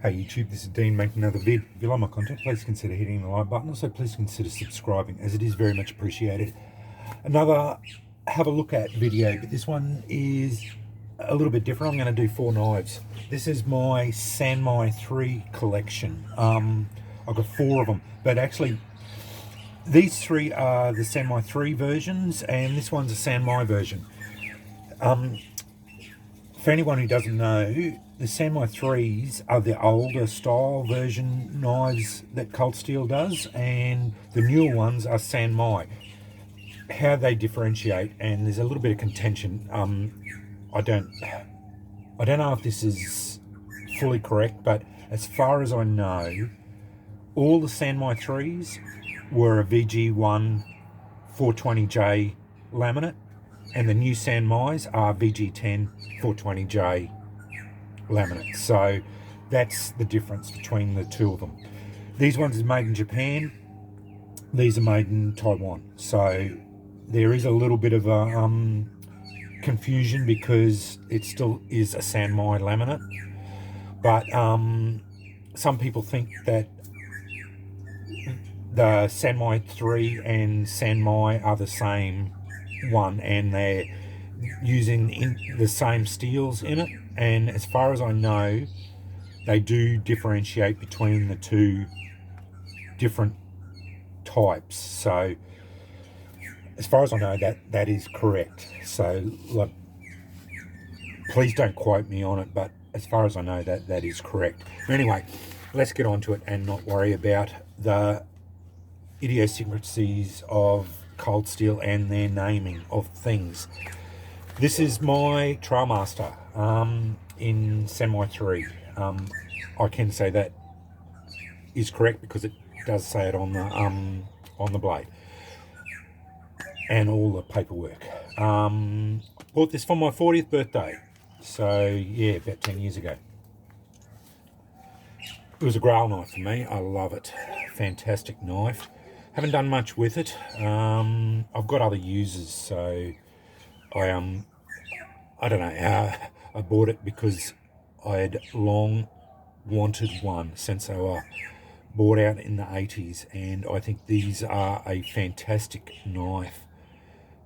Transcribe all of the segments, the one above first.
Hey YouTube, this is Dean making another vid. If you like my content, please consider hitting the like button. Also, please consider subscribing, as it is very much appreciated. Another have a look at video, but this one is a little bit different. I'm going to do 4 knives. This is my maiIII collection. I've got 4 of them, but actually these 3 are the maiIII versions, and this one's a maiIII version. For anyone who doesn't know, the maiIIIs are the older style version knives that Cold Steel does, and the newer ones are maiIII. How they differentiate, and there's a little bit of contention. I don't know if this is fully correct, but as far as I know, all the maiIIIs were a VG1 420J laminate, and the new maiIs are VG10 420J laminate. So that's the difference between the 2 of them. These ones are made in Japan, these are made in Taiwan. So there is a little bit of a confusion because it still is a maiIII laminate. But some people think that the maiIII and maiIII are the same one, and they're using the same steels in it. And as far as I know, they do differentiate between the 2 different types. So as far as I know, that is correct. So like, please don't quote me on it, but as far as I know, that is correct. Anyway, let's get on to it and not worry about the idiosyncrasies of Cold Steel and their naming of things. This is my Trailmaster in maiIII. I can say that is correct because it does say it on the blade and all the paperwork. Bought this for my 40th birthday, so yeah, about 10 years ago. It was a grail knife for me. I love it. Fantastic knife. Haven't done much with it. I've got other uses, so I don't know. I bought it because I had long wanted one since they were bought out in the 80s, and I think these are a fantastic knife.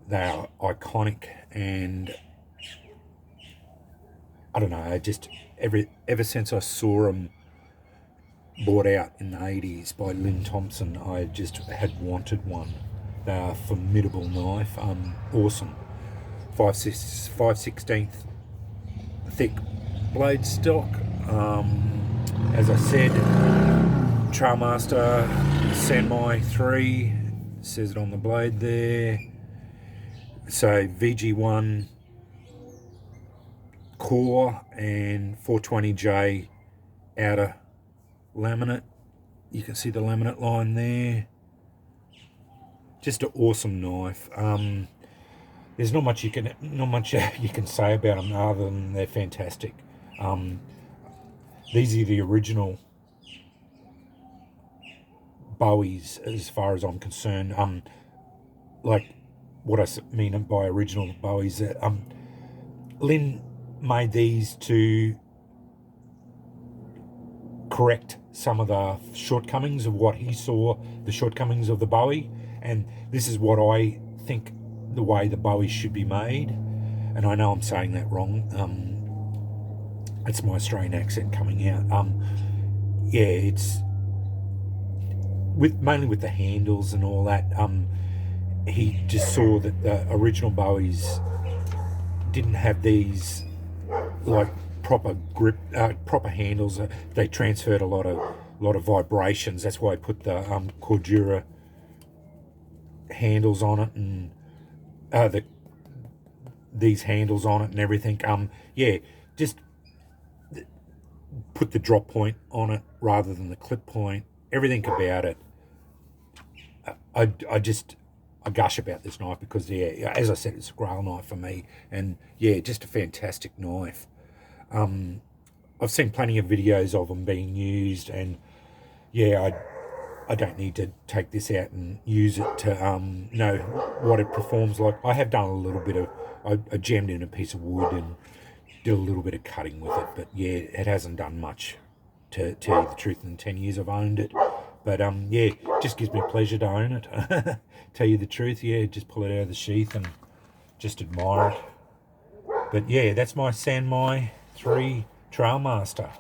They are iconic, and I don't know. Ever since I saw them bought out in the 80s by Lynn Thompson, I just had wanted one. They are a formidable knife. Awesome. 5/16 thick blade stock. As I said, Trailmaster maiIII, says it on the blade there. So VG1 core and 420J outer laminate. You can see the laminate line there. Just an awesome knife. There's not much you can say about them other than they're fantastic. These are the original Bowies, as far as I'm concerned. Like what I mean by original Bowies, that Lynn made these to correct some of the shortcomings of what he saw, the shortcomings of the Bowie, and this is what I think the way the Bowie should be made. And I know I'm saying that wrong. It's my Australian accent coming out. Yeah, it's mainly with the handles and all that. He just saw that the original Bowies didn't have these like proper grip, proper handles. They transferred a lot of vibrations. That's why I put the Cordura handles on it, and these handles on it and everything. Yeah, just put the drop point on it rather than the clip point. Everything about it. I gush about this knife because, yeah, as I said, it's a grail knife for me, and yeah, just a fantastic knife. I've seen plenty of videos of them being used, and yeah, I don't need to take this out and use it to know what it performs like. I have done a little bit of, I jammed in a piece of wood and did a little bit of cutting with it, but yeah, it hasn't done much to tell you the truth, in the 10 years I've owned it. But yeah, just gives me pleasure to own it. Tell you the truth, yeah, just pull it out of the sheath and just admire it. But yeah, that's my maiIII Trailmaster.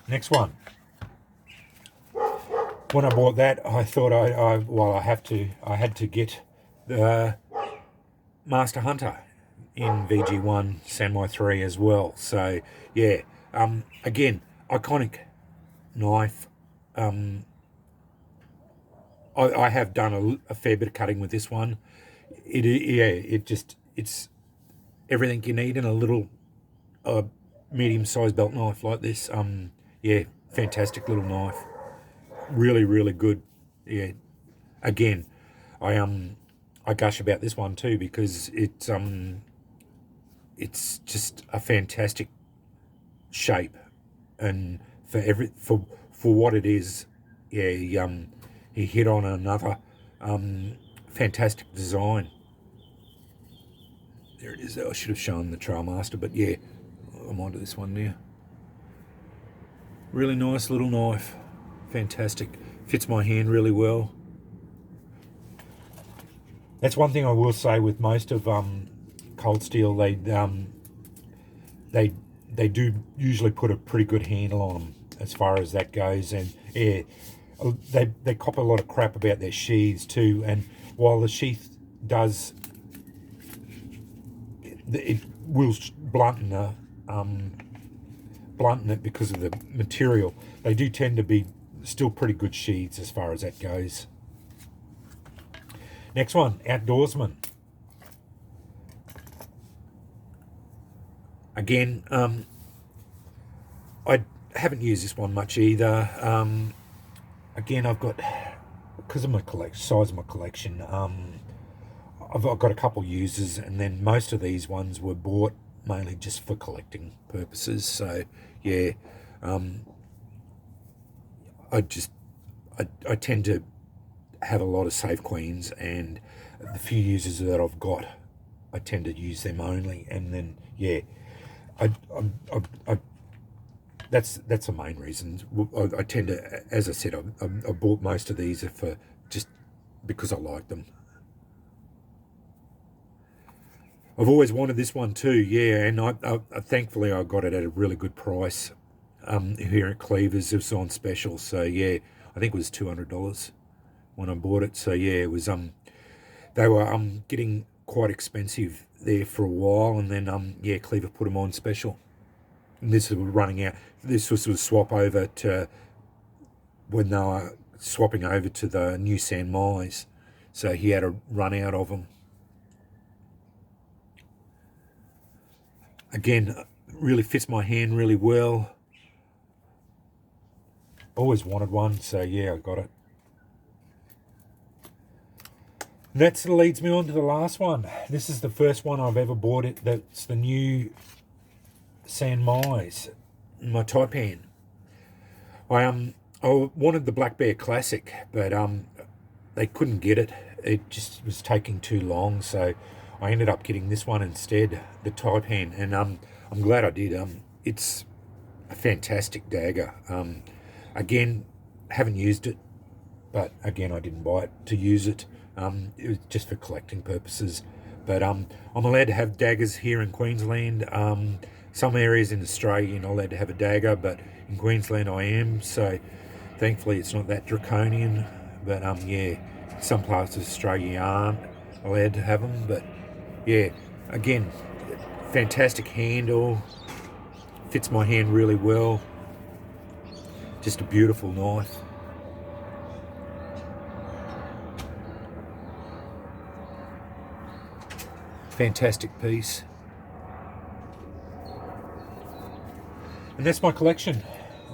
Next one. When I bought that, I thought I had to get the Master Hunter in VG1 maiIII as well. So yeah, again, iconic knife. I have done a fair bit of cutting with this one. It's everything you need in a little medium-sized belt knife like this. Yeah, fantastic little knife. Really, really good. Yeah, again, I gush about this one too because it's just a fantastic shape, and for what it is, yeah, he hit on another fantastic design. There it is. I should have shown the Trailmaster, but yeah, I'm onto this one now. Really nice little knife. Fantastic. Fits my hand really well. That's one thing I will say with most of Cold Steel. They do usually put a pretty good handle on them as far as that goes, and yeah, they cop a lot of crap about their sheaths too. And while the sheath does, it will blunten it because of the material, they do tend to be still pretty good sheaths as far as that goes. Next one, Outdoorsman. Again, I haven't used this one much either. Again, I've got, because of my size of my collection, I've got a couple users, and then most of these ones were bought mainly just for collecting purposes. So yeah, I tend to have a lot of Safe Queens, and the few users that I've got, I tend to use them only. And then yeah, that's the main reason. I tend to, as I said, I bought most of these for just because I like them. I've always wanted this one too, yeah, and I thankfully I got it at a really good price here at Cleavers. It was on special, so yeah, I think it was $200 when I bought it. So yeah, it was they were getting quite expensive there for a while, and then yeah, Cleaver put them on special. And this was running out. This was a swap over to when they were swapping over to the new maiIIIs, so he had a run out of them. Again, really fits my hand really well. Always wanted one, so yeah, I got it. That leads me on to the last one. This is the first one I've ever bought. That's the new maiIIIs, my Taipan. I wanted the Black Bear Classic, but they couldn't get it. It just was taking too long, so I ended up getting this one instead, the Taipan, and I'm glad I did. It's a fantastic dagger. Again, haven't used it, but again, I didn't buy it to use it. It was just for collecting purposes. But I'm allowed to have daggers here in Queensland. Some areas in Australia you're not allowed to have a dagger, but in Queensland I am. So thankfully it's not that draconian. But yeah, some parts of Australia aren't allowed to have them. But yeah, again, fantastic handle. Fits my hand really well. Just a beautiful knife. Fantastic piece. And that's my collection.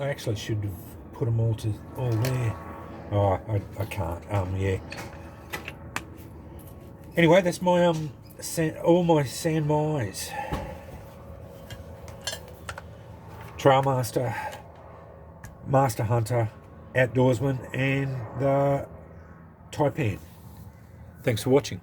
I actually should have put them all there. Oh, I can't. Yeah. Anyway, that's my all my maiIIIs. Trailmaster, Master Hunter, Outdoorsman, and the Taipan. Thanks for watching.